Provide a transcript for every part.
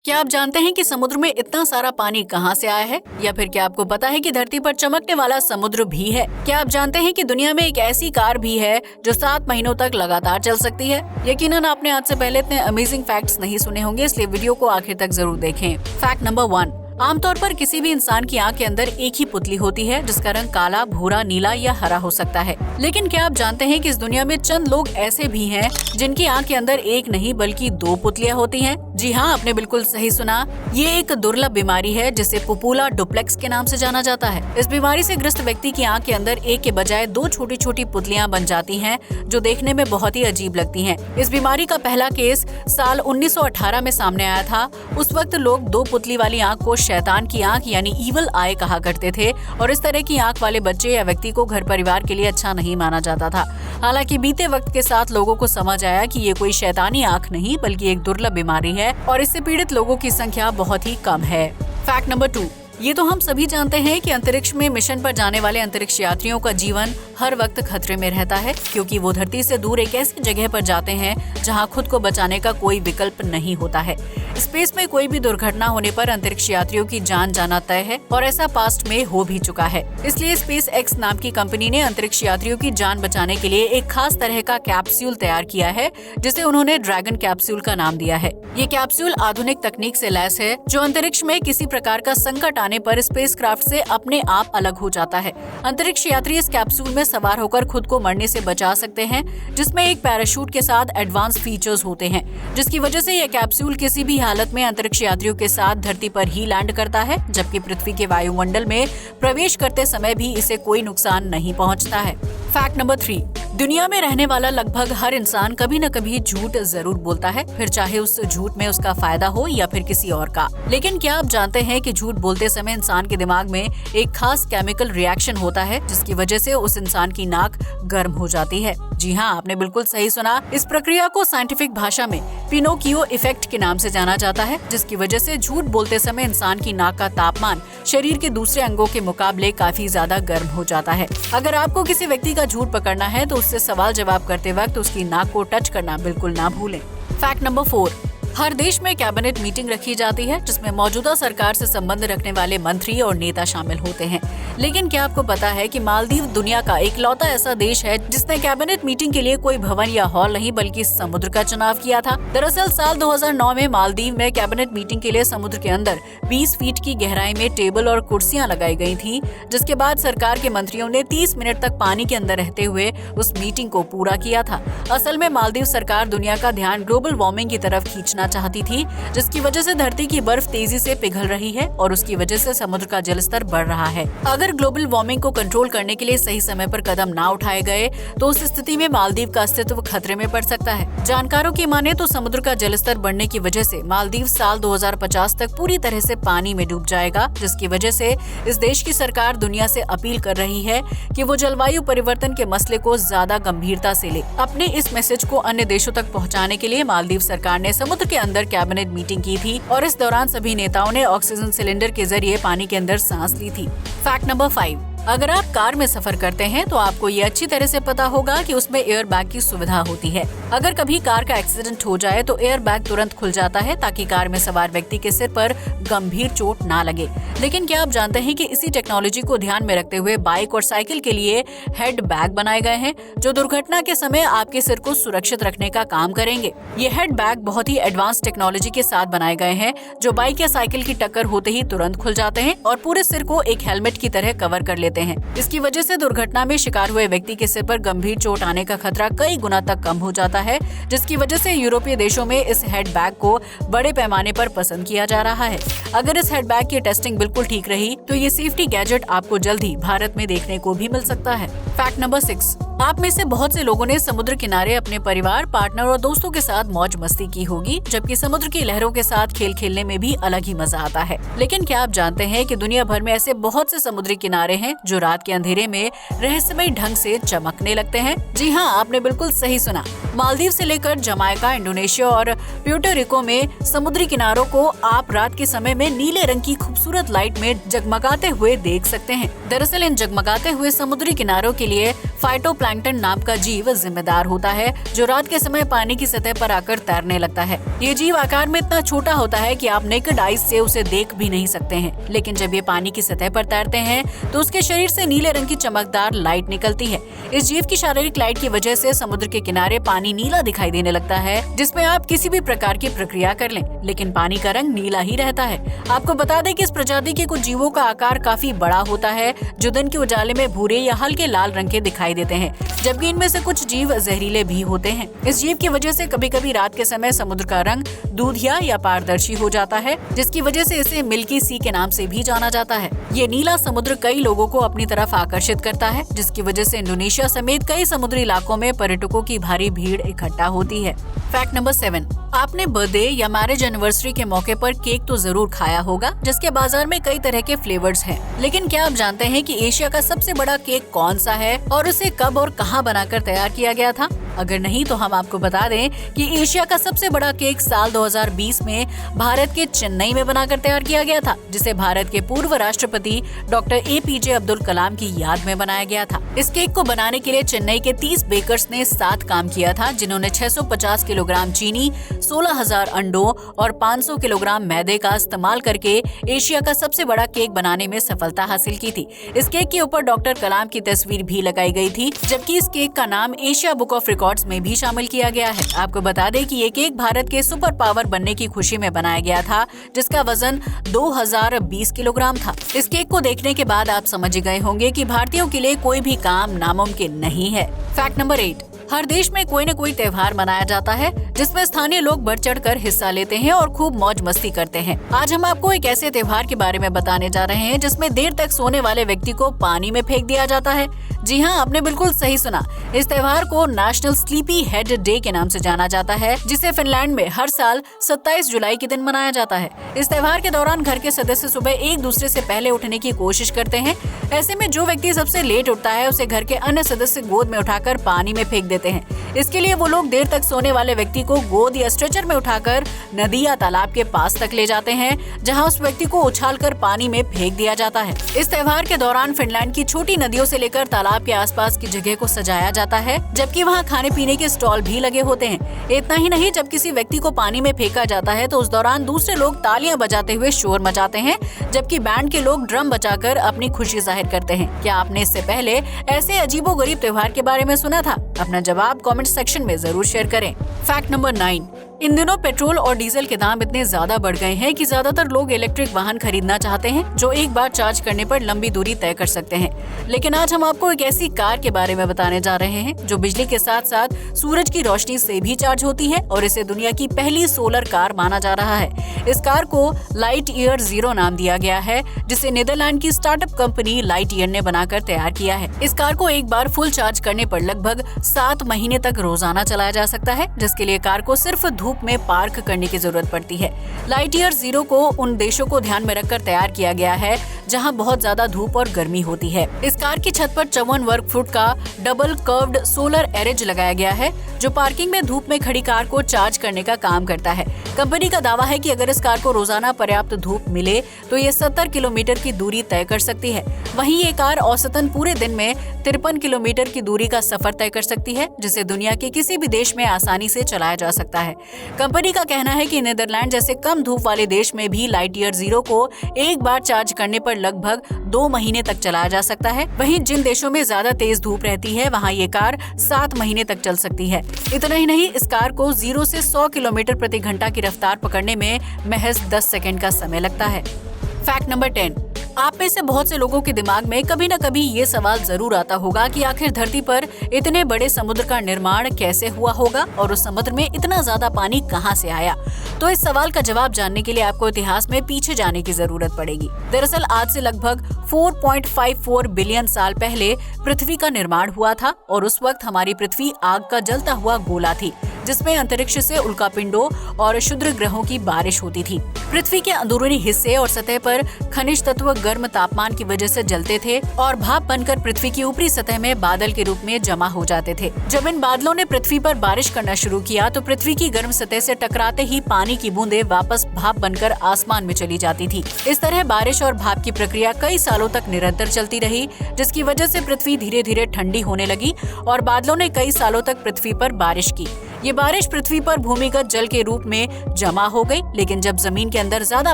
क्या आप जानते हैं कि समुद्र में इतना सारा पानी कहाँ से आया है? या फिर क्या आपको पता है कि धरती पर चमकने वाला समुद्र भी है? क्या आप जानते हैं कि दुनिया में एक ऐसी कार भी है जो 7 महीनों तक लगातार चल सकती है? यकीनन आपने आज से पहले इतने अमेजिंग फैक्ट्स नहीं सुने होंगे, इसलिए वीडियो को आखिर तक जरूर देखें। Fact number 1। आमतौर पर किसी भी इंसान की आंख के अंदर एक ही पुतली होती है जिसका रंग काला, भूरा, नीला या हरा हो सकता है। लेकिन क्या आप जानते हैं कि इस दुनिया में चंद लोग ऐसे भी हैं जिनकी आंख के अंदर एक नहीं बल्कि 2 पुतलियां होती हैं? जी हाँ, आपने बिल्कुल सही सुना। ये एक दुर्लभ बीमारी है जिसे पुपुला डुप्लेक्स के नाम से जाना जाता है। इस बीमारी से ग्रस्त व्यक्ति की आंख के अंदर एक के बजाय 2 छोटी छोटी पुतलियां बन जाती हैं जो देखने में बहुत ही अजीब लगती हैं। इस बीमारी का पहला केस साल 1918 में सामने आया था। उस वक्त लोग 2 पुतली वाली आंख को शैतान की आंख यानी इविल आई कहा करते थे और इस तरह की आंख वाले बच्चे या व्यक्ति को घर परिवार के लिए अच्छा नहीं माना जाता था। हालांकि बीते वक्त के साथ लोगों को समझ आया कि ये कोई शैतानी आंख नहीं बल्कि एक दुर्लभ बीमारी है और इससे पीड़ित लोगों की संख्या बहुत ही कम है। Fact number 2। ये तो हम सभी जानते हैं कि अंतरिक्ष में मिशन पर जाने वाले अंतरिक्ष यात्रियों का जीवन हर वक्त खतरे में रहता है, क्योंकि वो धरती से दूर एक ऐसी जगह पर जाते हैं जहां खुद को बचाने का कोई विकल्प नहीं होता है। स्पेस में कोई भी दुर्घटना होने पर अंतरिक्ष यात्रियों की जान जाना तय है और ऐसा पास्ट में हो भी चुका है। इसलिए स्पेस एक्स नाम की कंपनी ने अंतरिक्ष यात्रियों की जान बचाने के लिए एक खास तरह का कैप्सूल तैयार किया है जिसे उन्होंने ड्रैगन कैप्सूल का नाम दिया है। ये कैप्सूल आधुनिक तकनीक से लैस है जो अंतरिक्ष में किसी प्रकार का संकट आने पर स्पेसक्राफ्ट से अपने आप अलग हो जाता है। अंतरिक्ष यात्री इस कैप्सूल में सवार होकर खुद को मरने से बचा सकते हैं, जिसमें एक पैराशूट के साथ एडवांस फीचर्स होते हैं, जिसकी वजह से यह कैप्सूल किसी भी हालत में अंतरिक्ष यात्रियों के साथ धरती पर ही लैंड करता है, जबकि पृथ्वी के वायुमंडल में प्रवेश करते समय भी इसे कोई नुकसान नहीं पहुंचता है। Fact number 3। दुनिया में रहने वाला लगभग हर इंसान कभी न कभी झूठ जरूर बोलता है, फिर चाहे उस झूठ में उसका फायदा हो या फिर किसी और का। लेकिन क्या आप जानते हैं कि झूठ बोलते समय इंसान के दिमाग में एक खास केमिकल रिएक्शन होता है जिसकी वजह से उस इंसान की नाक गर्म हो जाती है? जी हाँ, आपने बिल्कुल सही सुना। इस प्रक्रिया को साइंटिफिक भाषा में पिनोकियो इफेक्ट के नाम से जाना जाता है, जिसकी वजह से झूठ बोलते समय इंसान की नाक का तापमान शरीर के दूसरे अंगों के मुकाबले काफी ज्यादा गर्म हो जाता है। अगर आपको किसी व्यक्ति का झूठ पकड़ना है तो उससे सवाल जवाब करते वक्त उसकी नाक को टच करना बिल्कुल ना भूलें। Fact number 4। हर देश में कैबिनेट मीटिंग रखी जाती है जिसमें मौजूदा सरकार से संबंध रखने वाले मंत्री और नेता शामिल होते हैं। लेकिन क्या आपको पता है कि मालदीव दुनिया का इकलौता ऐसा देश है जिसने कैबिनेट मीटिंग के लिए कोई भवन या हॉल नहीं बल्कि समुद्र का चुनाव किया था? दरअसल साल 2009 में मालदीव में कैबिनेट मीटिंग के लिए समुद्र के अंदर 20 फीट की गहराई में टेबल और कुर्सियां लगाई गई थी, जिसके बाद सरकार के मंत्रियों ने 30 मिनट तक पानी के अंदर रहते हुए उस मीटिंग को पूरा किया था। असल में मालदीव सरकार दुनिया का ध्यान ग्लोबल वार्मिंग की तरफ खींचना चाहती थी, जिसकी वजह से धरती की बर्फ तेजी से पिघल रही है और उसकी वजह से समुद्र का जलस्तर बढ़ रहा है। अगर ग्लोबल वार्मिंग को कंट्रोल करने के लिए सही समय पर कदम ना उठाए गए तो उस स्थिति में मालदीव का अस्तित्व खतरे में पड़ सकता है। जानकारों की माने तो समुद्र का जलस्तर बढ़ने की वजह से मालदीव साल 2050 तक पूरी तरह से पानी में डूब जाएगा, जिसकी वजह से इस देश की सरकार दुनिया से अपील कर रही है कि वो जलवायु परिवर्तन के मसले को ज्यादा गंभीरता से ले। अपने इस मैसेज को अन्य देशों तक पहुंचाने के लिए मालदीव सरकार ने समुद्र के अंदर कैबिनेट मीटिंग की थी और इस दौरान सभी नेताओं ने ऑक्सीजन सिलेंडर के जरिए पानी के अंदर सांस ली थी। Fact number 5। अगर आप कार में सफर करते हैं तो आपको ये अच्छी तरह से पता होगा कि उसमें एयर बैग की सुविधा होती है। अगर कभी कार का एक्सीडेंट हो जाए तो एयर बैग तुरंत खुल जाता है ताकि कार में सवार व्यक्ति के सिर पर गंभीर चोट ना लगे। लेकिन क्या आप जानते हैं कि इसी टेक्नोलॉजी को ध्यान में रखते हुए बाइक और साइकिल के लिए हेड बैग बनाए गए हैं जो दुर्घटना के समय आपके सिर को सुरक्षित रखने का काम करेंगे। ये हेड बैग बहुत ही एडवांस टेक्नोलॉजी के साथ बनाए गए हैं जो बाइक या साइकिल की टक्कर होते ही तुरंत खुल जाते हैं और पूरे सिर को एक हेलमेट की तरह कवर कर लेते हैं। इसकी वजह से दुर्घटना में शिकार हुए व्यक्ति के सिर पर गंभीर चोट आने का खतरा कई गुना तक कम हो जाता है, जिसकी वजह से यूरोपीय देशों में इस हेड बैग को बड़े पैमाने पर पसंद किया जा रहा है। अगर इस हेड बैग की टेस्टिंग बिल्कुल ठीक रही तो ये सेफ्टी गैजेट आपको जल्द ही भारत में देखने को भी मिल सकता है। Fact number 6। आप में से बहुत से लोगों ने समुद्र किनारे अपने परिवार, पार्टनर और दोस्तों के साथ मौज मस्ती की होगी, जबकि समुद्र की लहरों के साथ खेल खेलने में भी अलग ही मजा आता है। लेकिन क्या आप जानते हैं कि दुनिया भर में ऐसे बहुत से समुद्री किनारे हैं जो रात के अंधेरे में रहस्यमय ढंग से चमकने लगते हैं? जी हाँ, आपने बिल्कुल सही सुना। मालदीव से लेकर जमाइका, इंडोनेशिया और प्यूर्टो रिको में समुद्री किनारों को आप रात के समय में नीले रंग की खूबसूरत लाइट में जगमगाते हुए देख सकते हैं। दरअसल इन जगमगाते हुए समुद्री किनारों के लिए फाइटोप्लैंक्टन नाम का जीव जिम्मेदार होता है, जो रात के समय पानी की सतह पर आकर तैरने लगता है। ये जीव आकार में इतना छोटा होता है कि आप नेकेड आइज से उसे देख भी नहीं सकते हैं, लेकिन जब ये पानी की सतह पर तैरते हैं तो उसके शरीर से नीले रंग की चमकदार लाइट निकलती है। इस जीव की शारीरिक लाइट की वजह से समुद्र के किनारे पानी नीला दिखाई देने लगता है, जिसमें आप किसी भी प्रकार की प्रक्रिया कर लें, लेकिन पानी का रंग नीला ही रहता है। आपको बता दें कि इस प्रजाति के कुछ जीवों का आकार काफी बड़ा होता है, जो दिन के उजाले में भूरे या हल्के लाल रंग के दिखाई देते हैं, जबकि इनमें से कुछ जीव जहरीले भी होते हैं। इस जीव की वजह से कभी कभी रात के समय समुद्र का रंग दूधिया या पारदर्शी हो जाता है, जिसकी वजह से इसे मिल्की सी के नाम से भी जाना जाता है। ये नीला समुद्र कई लोगों को अपनी तरफ आकर्षित करता है, जिसकी वजह से इंडोनेशिया समेत कई समुद्री इलाकों में पर्यटकों की भारी भीड़ इकट्ठा होती है। फैक्ट नंबर 7, आपने बर्थडे या मैरिज एनिवर्सरी के मौके पर केक तो जरूर खाया होगा, जिसके बाजार में कई तरह के फ्लेवर्स हैं। लेकिन क्या आप जानते हैं कि एशिया का सबसे बड़ा केक कौन सा है और उसे कब और कहां बनाकर तैयार किया गया था? अगर नहीं तो हम आपको बता दें कि एशिया का सबसे बड़ा केक साल 2020 में भारत के चेन्नई में बनाकर तैयार किया गया था, जिसे भारत के पूर्व राष्ट्रपति डॉक्टर APJ अब्दुल कलाम की याद में बनाया गया था। इस केक को बनाने के लिए चेन्नई के 30 बेकर्स ने साथ काम किया था, जिन्होंने 650 किलोग्राम चीनी, 16,000 अंडों और 500 किलोग्राम मैदे का इस्तेमाल करके एशिया का सबसे बड़ा केक बनाने में सफलता हासिल की थी। इस केक के ऊपर डॉक्टर कलाम की तस्वीर भी लगाई गई थी, जबकि इस केक का नाम एशिया बुक ऑफ रिकॉर्ड्स में भी शामिल किया गया है। आपको बता दें कि ये केक भारत के सुपर पावर बनने की खुशी में बनाया गया था, जिसका वजन 2020 किलोग्राम था। इस केक को देखने के बाद आप समझ गए होंगे कि भारतीयों के लिए कोई भी काम नामुमकिन नहीं है। फैक्ट नंबर 8, हर देश में कोई न कोई त्योहार मनाया जाता है, जिसमें स्थानीय लोग बढ़ चढ़कर हिस्सा लेते हैं और खूब मौज मस्ती करते हैं। आज हम आपको एक ऐसे त्योहार के बारे में बताने जा रहे हैं, जिसमें देर तक सोने वाले व्यक्ति को पानी में फेंक दिया जाता है। जी हाँ, आपने बिल्कुल सही सुना। इस त्योहार को नेशनल स्लीपी हेड डे के नाम से जाना जाता है, जिसे फिनलैंड में हर साल 27 जुलाई के दिन मनाया जाता है। इस त्योहार के दौरान घर के सदस्य सुबह एक दूसरे से पहले उठने की कोशिश करते हैं। ऐसे में जो व्यक्ति सबसे लेट उठता है, उसे घर के अन्य सदस्य गोद में उठाकर पानी में फेंक देते हैं। इसके लिए वो लोग देर तक सोने वाले व्यक्ति को गोद या स्ट्रेचर में उठाकर नदी या तालाब के पास तक ले जाते हैं, जहां उस व्यक्ति को उछालकर पानी में फेंक दिया जाता है। इस त्योहार के दौरान फिनलैंड की छोटी नदियों से लेकर तालाब के आसपास की जगह को सजाया जाता है, जबकि वहां खाने पीने के स्टॉल भी लगे होते हैं। इतना ही नहीं, जब किसी व्यक्ति को पानी में फेंका जाता है तो उस दौरान दूसरे लोग तालियां बजाते हुए शोर मचाते हैं, जबकि बैंड के लोग ड्रम बजाकर अपनी खुशी जाहिर करते हैं। क्या आपने इससे पहले ऐसे अजीबोगरीब त्योहार के बारे में सुना था? अपना जवाब कमेंट सेक्शन में जरूर शेयर करें। फैक्ट नंबर 9, इन दिनों पेट्रोल और डीजल के दाम इतने ज्यादा बढ़ गए हैं कि ज्यादातर लोग इलेक्ट्रिक वाहन खरीदना चाहते हैं, जो एक बार चार्ज करने पर लंबी दूरी तय कर सकते हैं। लेकिन आज हम आपको एक ऐसी कार के बारे में बताने जा रहे हैं, जो बिजली के साथ साथ सूरज की रोशनी से भी चार्ज होती है और इसे दुनिया की पहली सोलर कार माना जा रहा है। इस कार को लाइटईयर 0 नाम दिया गया है, जिसे नीदरलैंड की स्टार्टअप कंपनी लाइटईयर ने बनाकर तैयार किया है। इस कार को एक बार फुल चार्ज करने पर लगभग 7 महीने तक रोजाना चलाया जा सकता है, जिसके लिए कार को सिर्फ धूप में पार्क करने की जरूरत पड़ती है। लाइटईयर 0 को उन देशों को ध्यान में रखकर तैयार किया गया है जहां बहुत ज्यादा धूप और गर्मी होती है। इस कार की छत पर 54 वर्ग फुट का डबल कर्व्ड सोलर एरेज लगाया गया है, जो पार्किंग में धूप में खड़ी कार को चार्ज करने का काम करता है। कंपनी का दावा है कि अगर इस कार को रोजाना पर्याप्त धूप मिले तो ये 70 किलोमीटर की दूरी तय कर सकती है। वहीं ये कार औसतन पूरे दिन में 53 किलोमीटर की दूरी का सफर तय कर सकती है, जिसे दुनिया के किसी भी देश में आसानी से चलाया जा सकता है। कंपनी का कहना है कि नीदरलैंड जैसे कम धूप वाले देश में भी लाइटईयर 0 को एक बार चार्ज करने पर लगभग 2 महीने तक चलाया जा सकता है। वहीं जिन देशों में ज्यादा तेज धूप रहती है, वहां ये कार 7 महीने तक चल सकती है। इतना ही नहीं, इस कार को 0 से 100 किलोमीटर प्रति घंटा की रफ्तार पकड़ने में महज 10 सेकंड का समय लगता है। फैक्ट नंबर 10, आप में से बहुत से लोगों के दिमाग में कभी न कभी ये सवाल जरूर आता होगा कि आखिर धरती पर इतने बड़े समुद्र का निर्माण कैसे हुआ होगा और उस समुद्र में इतना ज्यादा पानी कहां से आया। तो इस सवाल का जवाब जानने के लिए आपको इतिहास में पीछे जाने की जरूरत पड़ेगी। दरअसल आज से लगभग 4.54 बिलियन साल पहले पृथ्वी का निर्माण हुआ था और उस वक्त हमारी पृथ्वी आग का जलता हुआ गोला थी। जिसमें अंतरिक्ष से उल्कापिंडों और क्षुद्र ग्रहों की बारिश होती थी। पृथ्वी के अंदरूनी हिस्से और सतह पर खनिज तत्व गर्म तापमान की वजह से जलते थे और भाप बनकर पृथ्वी की ऊपरी सतह में बादल के रूप में जमा हो जाते थे। जब इन बादलों ने पृथ्वी पर बारिश करना शुरू किया तो पृथ्वी की गर्म सतह से टकराते ही पानी की बूंदें वापस भाप बनकर आसमान में चली जाती थी। इस तरह बारिश और भाप की प्रक्रिया कई सालों तक निरंतर चलती रही, जिसकी वजह से पृथ्वी धीरे धीरे ठंडी होने लगी और बादलों ने कई सालों तक पृथ्वी पर बारिश की। ये बारिश पृथ्वी पर भूमिगत जल के रूप में जमा हो गई, लेकिन जब जमीन के अंदर ज्यादा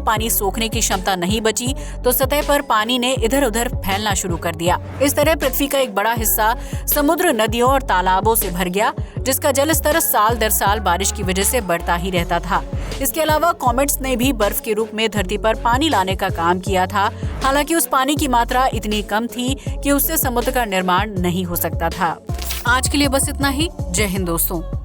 पानी सोखने की क्षमता नहीं बची तो सतह पर पानी ने इधर उधर फैलना शुरू कर दिया। इस तरह पृथ्वी का एक बड़ा हिस्सा समुद्र, नदियों और तालाबों से भर गया, जिसका जल स्तर साल दर साल बारिश की वजह से बढ़ता ही रहता था। इसके अलावा कॉमेट्स ने भी बर्फ के रूप में धरती पर पानी लाने का काम किया था। हालांकि उस पानी की मात्रा इतनी कम थी कि उससे समुद्र का निर्माण नहीं हो सकता था। आज के लिए बस इतना ही। जय हिंद दोस्तों।